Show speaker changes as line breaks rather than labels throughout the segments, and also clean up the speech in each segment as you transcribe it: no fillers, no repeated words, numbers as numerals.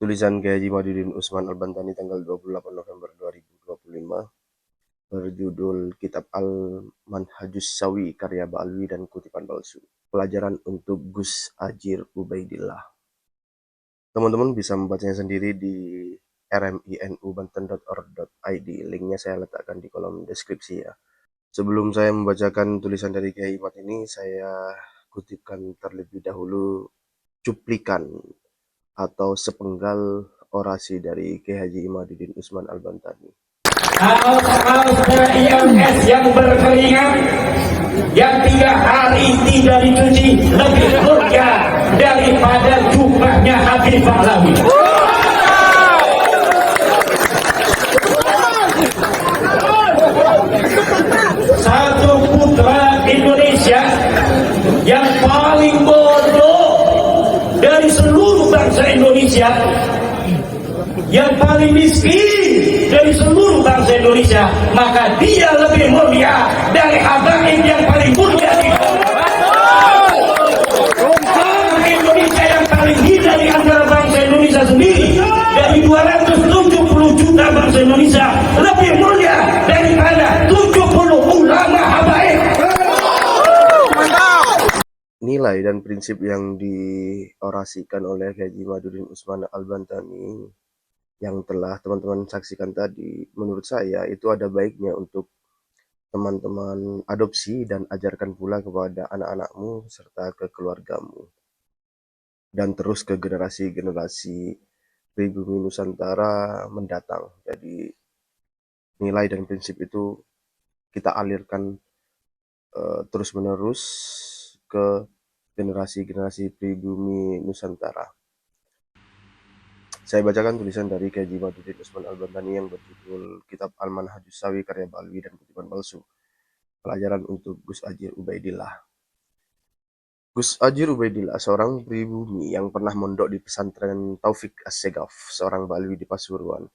Tulisan Kiai Haji Madudin Usman Al-Bantani tanggal 28 November 2025 berjudul Kitab Al-Manhajus Sawi karya Ba'alwi dan kutipan palsu. Pelajaran untuk Gus Ajir Ubaidillah. Teman-teman bisa membacanya sendiri di rminubanten.org.id. Linknya saya letakkan di kolom deskripsi ya. Sebelum saya membacakan tulisan dari Kiai Mat ini, saya kutipkan terlebih dahulu cuplikan atau sepenggal orasi dari Kiai Haji Imaduddin Usman Al-Bantani.
Kaos-kaosnya IMS yang berkeringat, yang 3 hari tidak dicuci, lebih mulia daripada jubahnya Habib Pahlawi. Satu putra Indonesia yang paling bodoh dari seluruh bangsa Indonesia, yang paling miskin dari seluruh bangsa Indonesia, maka dia lebih mulia dari habaib yang paling mulia di orang Indonesia yang paling hina di antara bangsa Indonesia sendiri. Dari 270 juta bangsa Indonesia lebih mulia daripada 70 ulama habaib.
Nilai dan prinsip yang diorasikan oleh Kiai Haji Imaduddin Usman Al-Bantani yang telah teman-teman saksikan tadi, menurut saya itu ada baiknya untuk teman-teman adopsi dan ajarkan pula kepada anak-anakmu serta ke keluargamu dan terus ke generasi-generasi pribumi Nusantara mendatang. Jadi nilai dan prinsip itu kita alirkan terus-menerus ke generasi-generasi pribumi Nusantara. Saya bacakan tulisan dari Kiai Haji Imaduddin Usman Al-Bantani yang berjudul Kitab Al-Manhajus Sawi karya Ba'alwi dan kutipan palsu. Pelajaran untuk Gus Ajir Ubaidillah. Gus Ajir Ubaidillah, seorang pribumi yang pernah mondok di pesantren Taufik As-Segaf, seorang Ba'alwi di Pasuruan,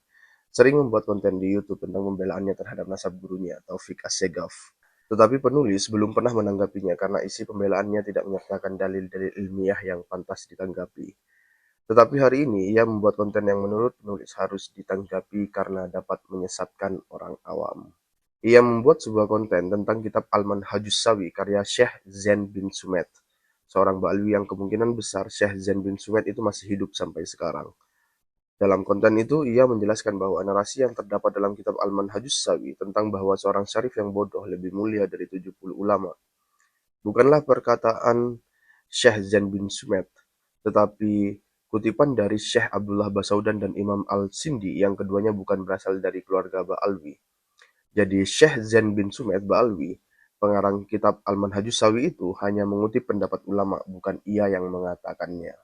sering membuat konten di YouTube tentang pembelaannya terhadap nasab gurunya, Taufik As-Segaf. Tetapi penulis belum pernah menanggapinya karena isi pembelaannya tidak menyertakan dalil-dalil ilmiah yang pantas ditanggapi. Tetapi hari ini ia membuat konten yang menurut penulis harus ditanggapi karena dapat menyesatkan orang awam. Ia membuat sebuah konten tentang kitab Al-Manhajus Sawi karya Syekh Zain bin Sumed, seorang Ba'alwi yang kemungkinan besar Syekh Zain bin Sumed itu masih hidup sampai sekarang. Dalam konten itu, ia menjelaskan bahwa narasi yang terdapat dalam kitab Al-Manhajus Sawi tentang bahwa seorang syarif yang bodoh lebih mulia dari 70 ulama bukanlah perkataan Syekh Zain bin Sumed, tetapi kutipan dari Syekh Abdullah Basaudan dan Imam Al-Sindi yang keduanya bukan berasal dari keluarga Ba'alwi. Jadi Syekh Zain bin Sumed Ba'alwi, pengarang kitab Al-Manhajus Sawi itu hanya mengutip pendapat ulama, bukan ia yang mengatakannya.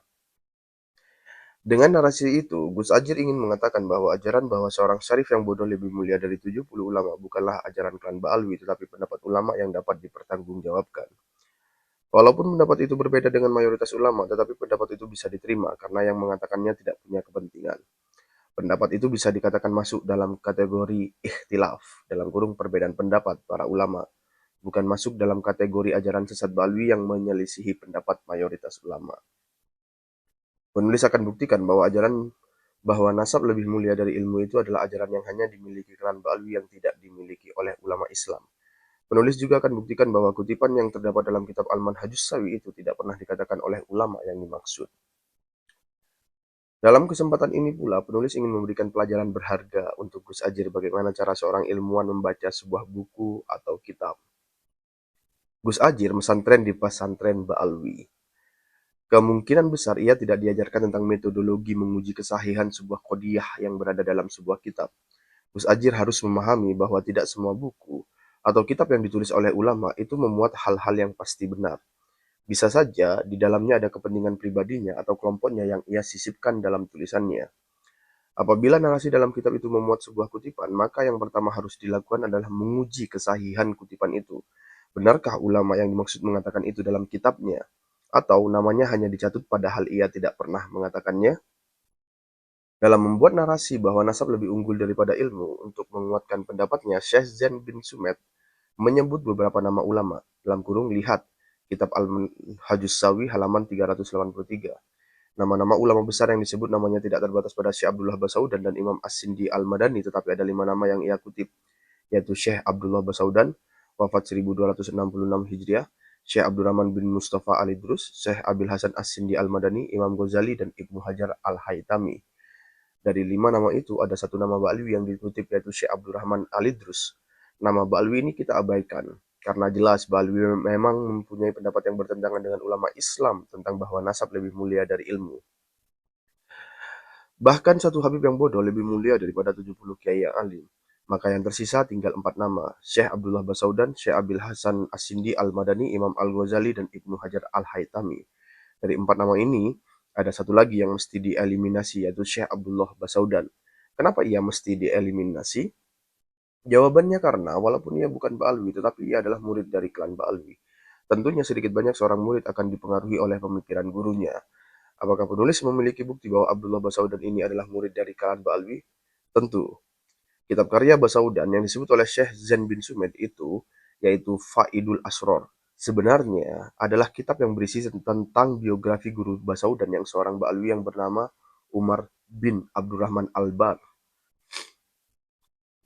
Dengan narasi itu, Gus Ajir ingin mengatakan bahwa ajaran bahwa seorang syarif yang bodoh lebih mulia dari 70 ulama bukanlah ajaran klan Ba'alwi, tetapi pendapat ulama yang dapat dipertanggungjawabkan. Walaupun pendapat itu berbeda dengan mayoritas ulama, tetapi pendapat itu bisa diterima karena yang mengatakannya tidak punya kepentingan. Pendapat itu bisa dikatakan masuk dalam kategori ikhtilaf, dalam kurung perbedaan pendapat para ulama, bukan masuk dalam kategori ajaran sesat Ba'alwi yang menyelisihi pendapat mayoritas ulama. Penulis akan buktikan bahwa ajaran bahwa nasab lebih mulia dari ilmu itu adalah ajaran yang hanya dimiliki klan Ba'alwi yang tidak dimiliki oleh ulama Islam. Penulis juga akan buktikan bahwa kutipan yang terdapat dalam kitab Al-Manhajus Sawi itu tidak pernah dikatakan oleh ulama yang dimaksud. Dalam kesempatan ini pula, penulis ingin memberikan pelajaran berharga untuk Gus Ajir bagaimana cara seorang ilmuwan membaca sebuah buku atau kitab. Gus Ajir pesantren di pesantren Ba'alwi. Kemungkinan besar ia tidak diajarkan tentang metodologi menguji kesahihan sebuah qodiyah yang berada dalam sebuah kitab. Gus Ajir harus memahami bahwa tidak semua buku atau kitab yang ditulis oleh ulama itu memuat hal-hal yang pasti benar. Bisa saja di dalamnya ada kepentingan pribadinya atau kelompoknya yang ia sisipkan dalam tulisannya. Apabila narasi dalam kitab itu memuat sebuah kutipan, maka yang pertama harus dilakukan adalah menguji kesahihan kutipan itu. Benarkah ulama yang dimaksud mengatakan itu dalam kitabnya? Atau namanya hanya dicatut padahal ia tidak pernah mengatakannya? Dalam membuat narasi bahwa nasab lebih unggul daripada ilmu, untuk menguatkan pendapatnya, Syekh Zain bin Sumed menyebut beberapa nama ulama, dalam kurung lihat Kitab Al-Manhajus Sawi halaman 383. Nama-nama ulama besar yang disebut namanya tidak terbatas pada Syekh Abdullah Basaudan dan Imam As-Sindi Al-Madani, tetapi ada 5 nama yang ia kutip, yaitu Syekh Abdullah Basaudan, wafat 1266 Hijriah, Syekh Abdurrahman bin Mustafa Al-Idrus, Syekh Abil Hasan As-Sindi Al-Madani, Imam Ghazali, dan Ibnu Hajar Al-Haytami. Dari 5 nama itu, ada satu nama Ba'alwi yang dikutip, yaitu Syekh Abdurrahman Al-Idrus. Nama Ba'alwi ini kita abaikan, karena jelas Ba'alwi memang mempunyai pendapat yang bertentangan dengan ulama Islam tentang bahwa nasab lebih mulia dari ilmu. Bahkan satu Habib yang bodoh lebih mulia daripada 70 kiai yang alim. Maka yang tersisa tinggal 4 nama, Syekh Abdullah Basaudan, Syekh Abil Hasan As-Sindi Al-Madani, Imam Al-Ghazali, dan Ibnu Hajar Al-Haytami. Dari 4 nama ini, ada satu lagi yang mesti dieliminasi, yaitu Syekh Abdullah Basaudan. Kenapa ia mesti dieliminasi? Jawabannya karena walaupun ia bukan Ba'alwi, tetapi ia adalah murid dari klan Ba'alwi. Tentunya sedikit banyak seorang murid akan dipengaruhi oleh pemikiran gurunya. Apakah penulis memiliki bukti bahwa Abdullah Basaudan ini adalah murid dari klan Ba'alwi? Tentu. Kitab karya Basaudan yang disebut oleh Syekh Zain bin Sumed itu, yaitu Faidul Asror, sebenarnya adalah kitab yang berisi tentang biografi guru Basaudan yang seorang Ba'alwi yang bernama Umar bin Abdurrahman Al-Bar.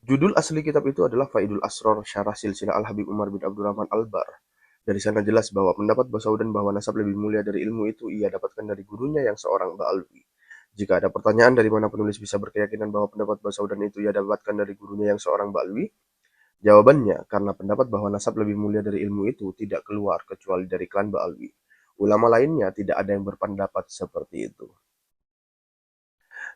Judul asli kitab itu adalah Faidul Asror Syarah Silsilah Al-Habib Umar bin Abdurrahman Al-Bar. Dari sana jelas bahwa pendapat Basaudan bahwa nasab lebih mulia dari ilmu itu ia dapatkan dari gurunya yang seorang Ba'alwi. Jika ada pertanyaan dari mana penulis bisa berkeyakinan bahwa pendapat Basaudan itu ia dapatkan dari gurunya yang seorang Ba'alwi, jawabannya karena pendapat bahwa nasab lebih mulia dari ilmu itu tidak keluar kecuali dari klan Ba'alwi. Ulama lainnya tidak ada yang berpendapat seperti itu.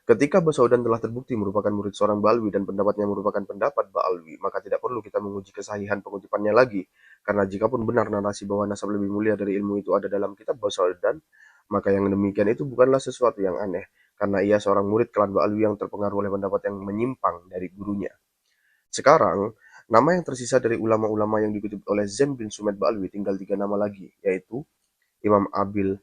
Ketika Basaudan telah terbukti merupakan murid seorang Ba'alwi dan pendapatnya merupakan pendapat Ba'alwi, maka tidak perlu kita menguji kesahihan pengutipannya lagi. Karena jikapun benar narasi bahwa nasab lebih mulia dari ilmu itu ada dalam kitab Basaudan, maka yang demikian itu bukanlah sesuatu yang aneh, karena ia seorang murid klan Ba'alwi yang terpengaruh oleh pendapat yang menyimpang dari gurunya. Sekarang, nama yang tersisa dari ulama-ulama yang dikutip oleh Zain bin Sumed Ba'alwi tinggal 3 nama lagi, yaitu Imam Abil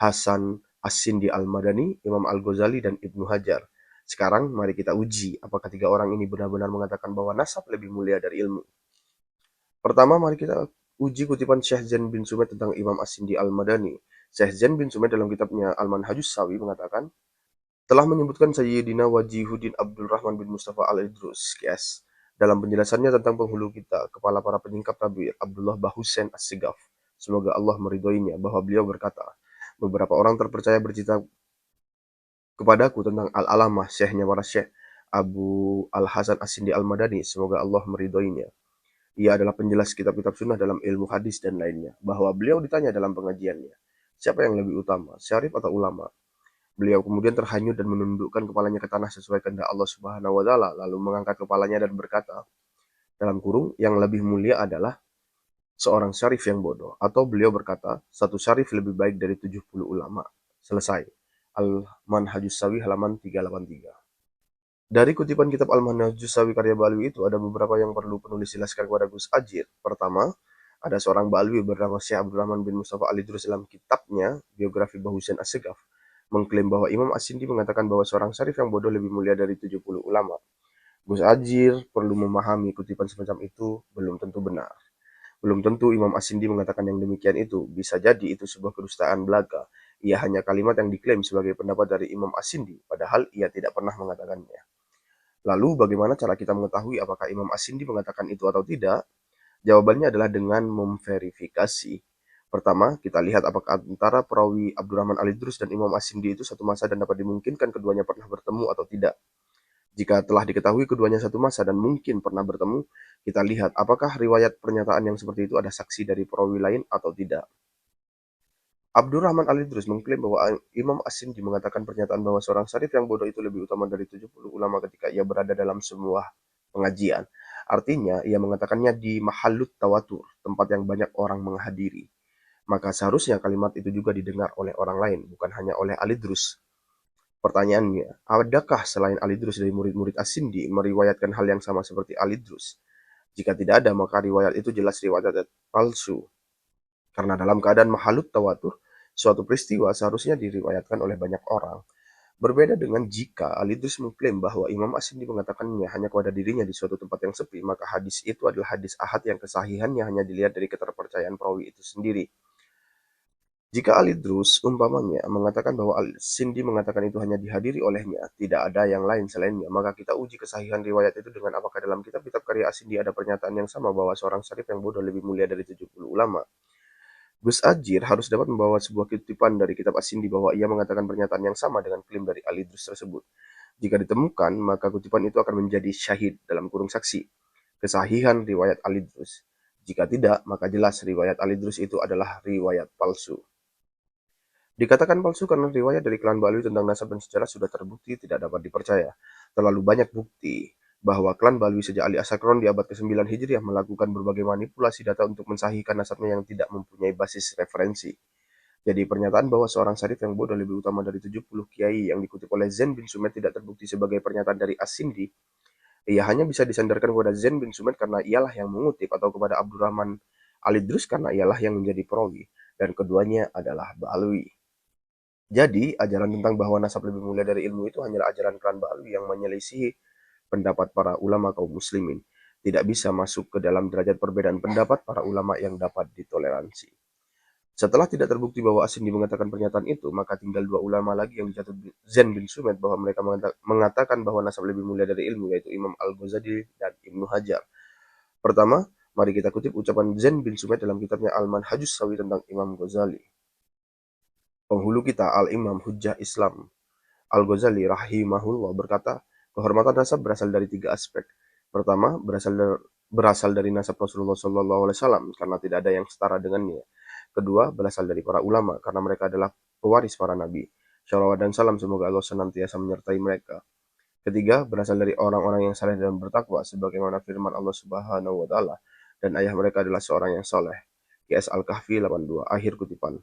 Hasan As-Sindi Al-Madani, Imam Al-Ghazali, dan Ibnu Hajar. Sekarang mari kita uji apakah 3 orang ini benar-benar mengatakan bahwa nasab lebih mulia dari ilmu. Pertama, mari kita uji kutipan Syekh Zain bin Sumed tentang Imam As-Sindi Al-Madani. Syekh Zain bin Sumed dalam kitabnya Al-Manhajus Sawi mengatakan, telah menyebutkan Sayyidina Wajihuddin Abdul Rahman bin Mustafa Al-Idrus, KS, dalam penjelasannya tentang penghulu kita, kepala para penyingkap tabir, Abdullah Bahusen As-Sigaf. Semoga Allah meridhoinya, bahwa beliau berkata, beberapa orang terpercaya bercerita kepadaku tentang Al-Alamah, syekhnya para syekh, Abu Al-Hasan As-Sindi Al-Madani, semoga Allah meridhoinya. Ia adalah penjelas kitab-kitab sunnah dalam ilmu hadis dan lainnya, bahwa beliau ditanya dalam pengajiannya, siapa yang lebih utama, syarif atau ulama? Beliau kemudian terhanyut dan menundukkan kepalanya ke tanah sesuai kehendak Allah Subhanahu wa taala, lalu mengangkat kepalanya dan berkata, dalam kurung, yang lebih mulia adalah seorang syarif yang bodoh, atau beliau berkata, satu syarif lebih baik dari 70 ulama. Selesai. Al-Manhajus Sawi halaman 383. Dari kutipan kitab Al-Manhajus Sawi karya Ba'alwi itu ada beberapa yang perlu penulis jelaskan kepada Gus Ajir. Pertama, ada seorang Ba'alwi bernama Syekh Abdurrahman bin Mustafa Al-Idrus dalam kitabnya Biografi Bahusen As-Segaf mengklaim bahwa Imam As-Sindi mengatakan bahwa seorang syarif yang bodoh lebih mulia dari 70 ulama. Gus Ajir perlu memahami kutipan semacam itu belum tentu benar. Belum tentu Imam As-Sindi mengatakan yang demikian itu. Bisa jadi itu sebuah kedustaan belaka. Ia hanya kalimat yang diklaim sebagai pendapat dari Imam As-Sindi, padahal ia tidak pernah mengatakannya. Lalu bagaimana cara kita mengetahui apakah Imam As-Sindi mengatakan itu atau tidak? Jawabannya adalah dengan memverifikasi. Pertama, kita lihat apakah antara perawi Abdurrahman Al-Idrus dan Imam As-Sindi itu satu masa dan dapat dimungkinkan keduanya pernah bertemu atau tidak. Jika telah diketahui keduanya satu masa dan mungkin pernah bertemu, kita lihat apakah riwayat pernyataan yang seperti itu ada saksi dari perawi lain atau tidak. Abdurrahman Al-Idrus mengklaim bahwa Imam As-Sindi mengatakan pernyataan bahwa seorang syarif yang bodoh itu lebih utama dari 70 ulama ketika ia berada dalam sebuah pengajian. Artinya, ia mengatakannya di mahallut tawatur, tempat yang banyak orang menghadiri. Maka seharusnya kalimat itu juga didengar oleh orang lain, bukan hanya oleh Al-Idrus. Pertanyaannya, adakah selain Al-Idrus dari murid-murid As-Sindi meriwayatkan hal yang sama seperti Al-Idrus? Jika tidak ada, maka riwayat itu jelas riwayat palsu. Karena dalam keadaan mahalut tawatur, suatu peristiwa seharusnya diriwayatkan oleh banyak orang. Berbeda dengan jika Al-Idrus mengklaim bahwa Imam As-Sindi mengatakannya hanya kepada dirinya di suatu tempat yang sepi, maka hadis itu adalah hadis ahad yang kesahihannya hanya dilihat dari keterpercayaan perawi itu sendiri. Jika Al-Idrus umpamanya mengatakan bahwa Al-Sindi mengatakan itu hanya dihadiri olehnya, tidak ada yang lain selainnya, maka kita uji kesahihan riwayat itu dengan apakah dalam kitab-kitab karya As-Sindi ada pernyataan yang sama bahwa seorang syarif yang bodoh lebih mulia dari 70 ulama. Gus Ajir harus dapat membawa sebuah kutipan dari kitab As-Sindi bahwa ia mengatakan pernyataan yang sama dengan klaim dari Al-Idrus tersebut. Jika ditemukan, maka kutipan itu akan menjadi syahid dalam kurung saksi kesahihan riwayat Al-Idrus. Jika tidak, maka jelas riwayat Al-Idrus itu adalah riwayat palsu. Dikatakan palsu karena riwayat dari klan Balwi tentang nasab dan sejarah sudah terbukti tidak dapat dipercaya. Terlalu banyak bukti bahwa klan Balwi sejak Ali Asakron di abad ke-9 Hijriah melakukan berbagai manipulasi data untuk mensahihkan nasabnya yang tidak mempunyai basis referensi. Jadi pernyataan bahwa seorang syarif yang bodoh lebih utama dari 70 kiai yang dikutip oleh Zain bin Sumed tidak terbukti sebagai pernyataan dari As-Sindi. Ia hanya bisa disandarkan kepada Zain bin Sumed karena ialah yang mengutip atau kepada Abdurrahman Al-Idrus karena ialah yang menjadi perawi dan keduanya adalah Balwi. Jadi, ajaran tentang bahwa nasab lebih mulia dari ilmu itu hanyalah ajaran klan Balwi yang menyelisihi pendapat para ulama kaum muslimin. Tidak bisa masuk ke dalam derajat perbedaan pendapat para ulama yang dapat ditoleransi. Setelah tidak terbukti bahwa As-Sindi mengatakan pernyataan itu, maka tinggal dua ulama lagi yang dijatuh Zain bin Sumed bahwa mereka mengatakan bahwa nasab lebih mulia dari ilmu, yaitu Imam Al-Ghazali dan Ibnu Hajar. Pertama, mari kita kutip ucapan Zain bin Sumed dalam kitabnya Al-Manhajus Sawi tentang Imam Ghazali. Penghulu kita Al-Imam Hujjah Islam Al-Ghazali rahimahullah berkata, kehormatan nasab berasal dari tiga aspek. Pertama, berasal dari nasab Rasulullah SAW karena tidak ada yang setara dengannya. Kedua, berasal dari para ulama karena mereka adalah pewaris para nabi. Shalawat dan salam semoga Allah senantiasa menyertai mereka. Ketiga, berasal dari orang-orang yang saleh dan bertakwa sebagaimana firman Allah Subhanahu wa taala, dan ayah mereka adalah seorang yang saleh. QS Al-Kahfi 82, akhir kutipan.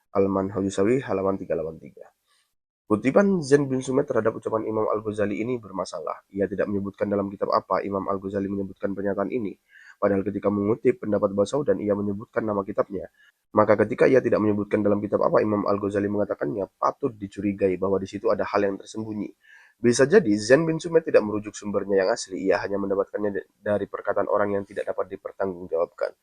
Al-Manhajus halaman 383. Kutipan Zain bin Sumed terhadap ucapan Imam Al-Ghazali ini bermasalah. Ia tidak menyebutkan dalam kitab apa Imam Al-Ghazali menyebutkan pernyataan ini. Padahal ketika mengutip pendapat Basau dan ia menyebutkan nama kitabnya. Maka ketika ia tidak menyebutkan dalam kitab apa Imam Al-Ghazali mengatakannya, patut dicurigai bahwa di situ ada hal yang tersembunyi. Bisa jadi Zain bin Sumed tidak merujuk sumbernya yang asli, ia hanya mendapatkannya dari perkataan orang yang tidak dapat dipertanggungjawabkan.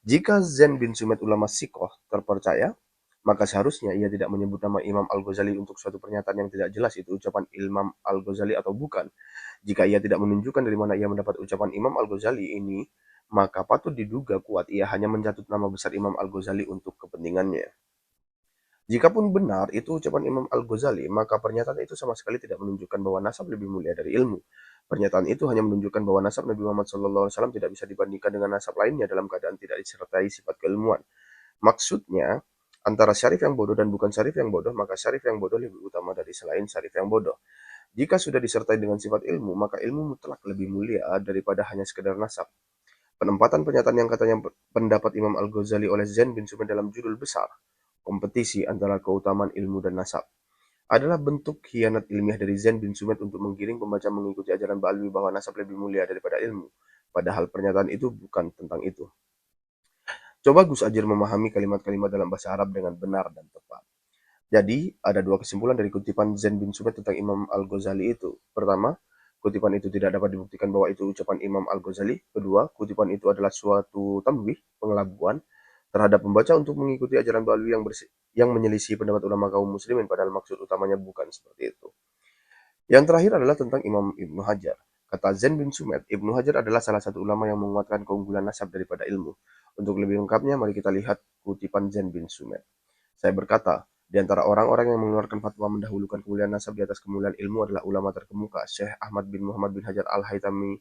Jika Zain bin Sumed ulama sikoh terpercaya, maka seharusnya ia tidak menyebut nama Imam Al-Ghazali untuk suatu pernyataan yang tidak jelas itu ucapan Imam Al-Ghazali atau bukan. Jika ia tidak menunjukkan dari mana ia mendapat ucapan Imam Al-Ghazali ini, maka patut diduga kuat ia hanya mencatut nama besar Imam Al-Ghazali untuk kepentingannya. Jikapun benar itu ucapan Imam Al-Ghazali, maka pernyataan itu sama sekali tidak menunjukkan bahwa nasab lebih mulia dari ilmu. Pernyataan itu hanya menunjukkan bahwa nasab Nabi Muhammad SAW tidak bisa dibandingkan dengan nasab lainnya dalam keadaan tidak disertai sifat keilmuan. Maksudnya, antara syarif yang bodoh dan bukan syarif yang bodoh, maka syarif yang bodoh lebih utama dari selain syarif yang bodoh. Jika sudah disertai dengan sifat ilmu, maka ilmu mutlak lebih mulia daripada hanya sekedar nasab. Penempatan pernyataan yang katanya pendapat Imam Al-Ghazali oleh Zain bin Sumed dalam judul besar, kompetisi antara keutamaan ilmu dan nasab, adalah bentuk khianat ilmiah dari Zain bin Sumed untuk menggiring pembaca mengikuti ajaran Ba'alwi bahwa nasab lebih mulia daripada ilmu. Padahal pernyataan itu bukan tentang itu. Coba Gus Ajir memahami kalimat-kalimat dalam bahasa Arab dengan benar dan tepat. Jadi, ada dua kesimpulan dari kutipan Zain bin Sumed tentang Imam Al-Ghazali itu. Pertama, kutipan itu tidak dapat dibuktikan bahwa itu ucapan Imam Al-Ghazali. Kedua, kutipan itu adalah suatu tamwih, pengelabuan, terhadap pembaca untuk mengikuti ajaran Ba'alwi yang menyelisih pendapat ulama kaum muslimin, padahal maksud utamanya bukan seperti itu. Yang terakhir adalah tentang Imam Ibnu Hajar. Kata Zain bin Sumed, Ibnu Hajar adalah salah satu ulama yang menguatkan keunggulan nasab daripada ilmu. Untuk lebih lengkapnya, mari kita lihat kutipan Zain bin Sumed. Saya berkata, di antara orang-orang yang mengeluarkan fatwa mendahulukan kemuliaan nasab di atas kemuliaan ilmu adalah ulama terkemuka, Syekh Ahmad bin Muhammad bin Hajar Al-Haytami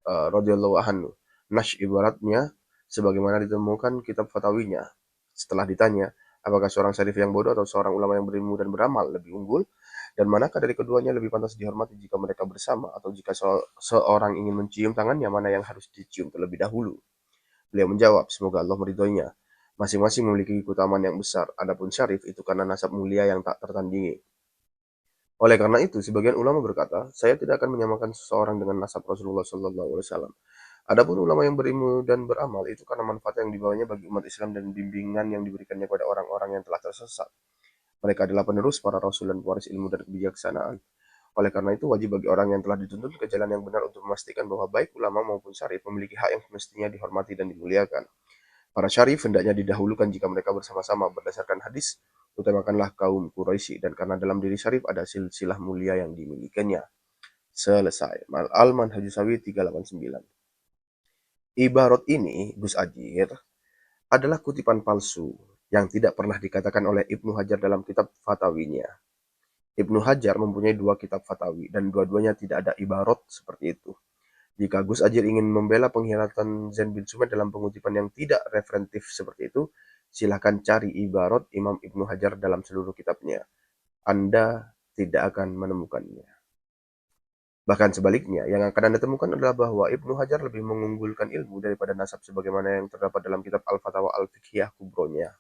radhiyallahu anhu. Nash ibaratnya sebagaimana ditemukan kitab fatawinya. Setelah ditanya, apakah seorang syarif yang bodoh atau seorang ulama yang berilmu dan beramal lebih unggul? Dan manakah dari keduanya lebih pantas dihormati jika mereka bersama? Atau jika seorang ingin mencium tangannya, mana yang harus dicium terlebih dahulu? Beliau menjawab, semoga Allah meridhoinya. Masing-masing memiliki keutamaan yang besar, adapun syarif itu karena nasab mulia yang tak tertandingi. Oleh karena itu, sebagian ulama berkata, saya tidak akan menyamakan seseorang dengan nasab Rasulullah SAW. Adapun ulama yang berilmu dan beramal itu karena manfaat yang dibawanya bagi umat Islam dan bimbingan yang diberikannya pada orang-orang yang telah tersesat. Mereka adalah penerus para rasul dan pewaris ilmu dan kebijaksanaan. Oleh karena itu, wajib bagi orang yang telah dituntun ke jalan yang benar untuk memastikan bahwa baik ulama maupun syarif memiliki hak yang semestinya dihormati dan dimuliakan. Para syarif hendaknya didahulukan jika mereka bersama-sama berdasarkan hadis, utamakanlah kaum Quraisy dan karena dalam diri syarif ada silsilah mulia yang dimilikinya. Selesai. Al-Manhajus Sawi 389. Ibarat ini, Gus Ajir, adalah kutipan palsu yang tidak pernah dikatakan oleh Ibnu Hajar dalam kitab Fatawinya. Ibnu Hajar mempunyai 2 kitab Fatawi dan dua-duanya tidak ada ibarat seperti itu. Jika Gus Ajir ingin membela pengkhianatan Zain bin Sumed dalam pengutipan yang tidak referentif seperti itu, silahkan cari ibarat Imam Ibnu Hajar dalam seluruh kitabnya. Anda tidak akan menemukannya. Bahkan sebaliknya, yang akan Anda temukan adalah bahwa Ibnu Hajar lebih mengunggulkan ilmu daripada nasab sebagaimana yang terdapat dalam kitab Al-Fatawa Al-Fiqhiyah Kubronya.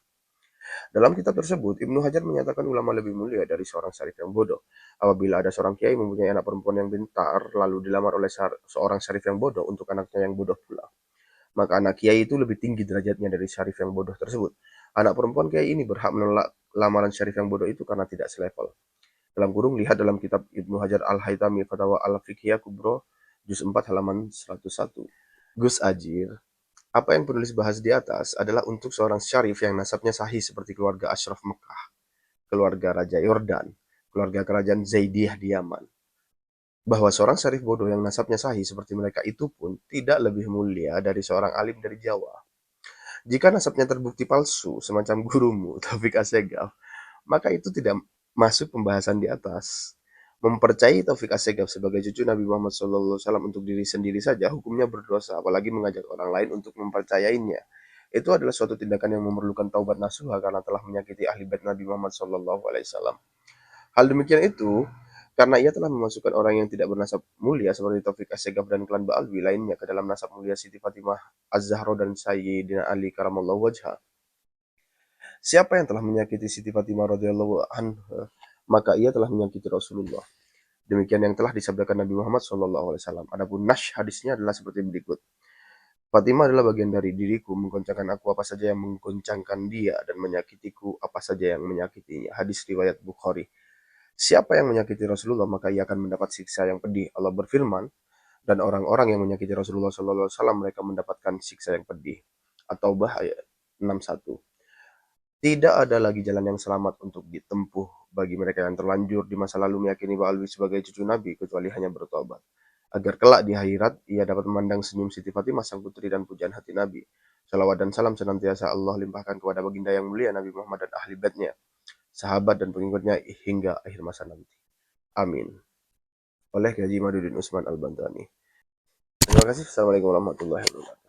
Dalam kitab tersebut, Ibnu Hajar menyatakan ulama lebih mulia dari seorang syarif yang bodoh. Apabila ada seorang kiai mempunyai anak perempuan yang pintar, lalu dilamar oleh seorang syarif yang bodoh untuk anaknya yang bodoh pula, maka anak kiai itu lebih tinggi derajatnya dari syarif yang bodoh tersebut. Anak perempuan kiai ini berhak menolak lamaran syarif yang bodoh itu karena tidak selevel. Dalam kurung, lihat dalam kitab Ibnu Hajar Al-Haytami Fatawa Al-Fiqhiyah Kubro, juz 4 halaman 101. Gus Ajir, apa yang penulis bahas di atas adalah untuk seorang syarif yang nasabnya sahih seperti keluarga Ashraf Mekah, keluarga Raja Yordan, keluarga kerajaan Zaidiyah di Yaman. Bahwa seorang syarif bodoh yang nasabnya sahih seperti mereka itu pun tidak lebih mulia dari seorang alim dari Jawa. Jika nasabnya terbukti palsu, semacam gurumu, Taufik Assegaf, maka itu tidak masuk pembahasan di atas. Mempercayai Taufik Assegaf sebagai cucu Nabi Muhammad SAW untuk diri sendiri saja hukumnya berdosa, apalagi mengajak orang lain untuk mempercayainya. Itu adalah suatu tindakan yang memerlukan taubat nasuha karena telah menyakiti ahli bait Nabi Muhammad SAW. Hal demikian itu karena ia telah memasukkan orang yang tidak bernasab mulia seperti Taufik Assegaf dan klan Ba'alwi lainnya ke dalam nasab mulia Siti Fatimah Az-Zahra dan Sayyidina Ali karamallahu wajha. Siapa yang telah menyakiti Siti Fatimah radhiyallahu anha, maka ia telah menyakiti Rasulullah. Demikian yang telah disabdakan Nabi Muhammad SAW. Adapun nash hadisnya adalah seperti berikut. Fatimah adalah bagian dari diriku, menggoncangkan aku apa saja yang menggoncangkan dia, dan menyakitiku apa saja yang menyakitinya. Hadis riwayat Bukhari. Siapa yang menyakiti Rasulullah, maka ia akan mendapat siksa yang pedih. Allah berfirman, dan orang-orang yang menyakiti Rasulullah SAW, mereka mendapatkan siksa yang pedih. At-Taubah ayat 61. Tidak ada lagi jalan yang selamat untuk ditempuh bagi mereka yang terlanjur di masa lalu meyakini Ba'alwi sebagai cucu Nabi, kecuali hanya bertobat. Agar kelak di akhirat, ia dapat memandang senyum Siti Fatimah sang putri dan pujian hati Nabi. Salawat dan salam senantiasa Allah limpahkan kepada baginda yang mulia Nabi Muhammad dan ahli baitnya, sahabat dan pengikutnya hingga akhir masa nanti. Amin. Oleh Haji Maduddin Usman Al-Bantani. Terima kasih. Assalamualaikum warahmatullahi wabarakatuh.